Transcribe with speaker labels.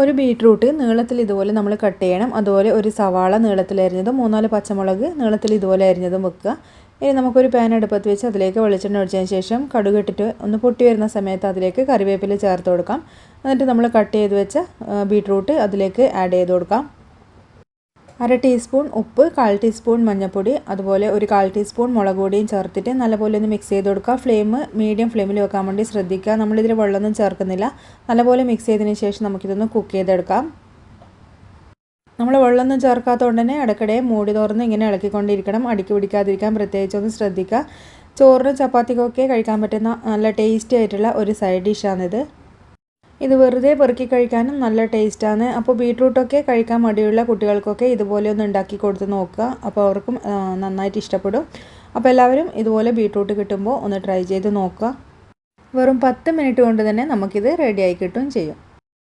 Speaker 1: ഒരു ബീറ്റ്റൂട്ട് നീളത്തിൽ ഇതുപോലെ നമ്മൾ കട്ട് ചെയ്യണം. അതുപോലെ ഒരു സവാള നീളത്തിൽ അരിഞ്ഞതും 3-4 പച്ചമുളക് നീളത്തിൽ ഇതുപോലെ അരിഞ്ഞതും വെക്കുക. ഇനി നമുക്കൊരു പാൻ അടുപ്പത്ത് വെച്ച് അതിലേക്ക് വെളിച്ചെണ്ണ ഒഴിച്ചതിന് ശേഷം കടുക് ഇട്ടിട്ട് ഒന്ന് പൊട്ടി വരുന്ന സമയത്ത് അതിലേക്ക് കറിവേപ്പില ചേർത്ത് കൊടുക്കാം. എന്നിട്ട് നമ്മൾ കട്ട് ചെയ്ത് വെച്ച ബീറ്റ്റൂട്ട് അതിലേക്ക് ആഡ് ചെയ്ത് കൊടുക്കാം. 1/2 ടീസ്പൂൺ ഉപ്പ്, 1/4 ടീസ്പൂൺ മഞ്ഞൾപ്പൊടി, അതുപോലെ ഒരു 1/4 ടീസ്പൂൺ മുളക് പൊടിയും ചേർത്തിട്ട് നല്ലപോലെ ഒന്ന് മിക്സ് ചെയ്ത് കൊടുക്കുക. ഫ്ലെയിം മീഡിയം ഫ്ലെയിമിൽ വെക്കാൻ വേണ്ടി ശ്രദ്ധിക്കുക. നമ്മളിതിൽ വെള്ളമൊന്നും ചേർക്കുന്നില്ല. നല്ലപോലെ മിക്സ് ചെയ്തതിന് ശേഷം നമുക്കിതൊന്ന് കുക്ക് ചെയ്തെടുക്കാം. നമ്മൾ വെള്ളമൊന്നും ചേർക്കാത്തതുകൊണ്ട് തന്നെ ഇടയ്ക്കിടെ മൂടി തുറന്ന് ഇങ്ങനെ ഇളക്കിക്കൊണ്ടിരിക്കണം. അടിക്ക് പിടിക്കാതിരിക്കാൻ പ്രത്യേകിച്ചൊന്ന് ശ്രദ്ധിക്കുക. ചോറിനും ചപ്പാത്തിക്കൊക്കെ കഴിക്കാൻ പറ്റുന്ന നല്ല ടേസ്റ്റി ആയിട്ടുള്ള ഒരു സൈഡ് ഡിഷാണിത്. ഇത് വെറുതെ പെറുക്കി കഴിക്കാനും നല്ല ടേസ്റ്റാണ്. അപ്പോൾ ബീട്രൂട്ടൊക്കെ കഴിക്കാൻ മടിയുള്ള കുട്ടികൾക്കൊക്കെ ഇതുപോലെ ഒന്ന് ഉണ്ടാക്കി കൊടുത്ത് നോക്കുക. അപ്പോൾ അവർക്കും നന്നായിട്ട് ഇഷ്ടപ്പെടും. അപ്പോൾ എല്ലാവരും ഇതുപോലെ ബീട്രൂട്ട് കിട്ടുമ്പോൾ ഒന്ന് ട്രൈ ചെയ്ത് നോക്കുക. വെറും 10 മിനിറ്റ് കൊണ്ട് തന്നെ നമുക്കിത് റെഡിയായി കിട്ടുകയും ചെയ്യും.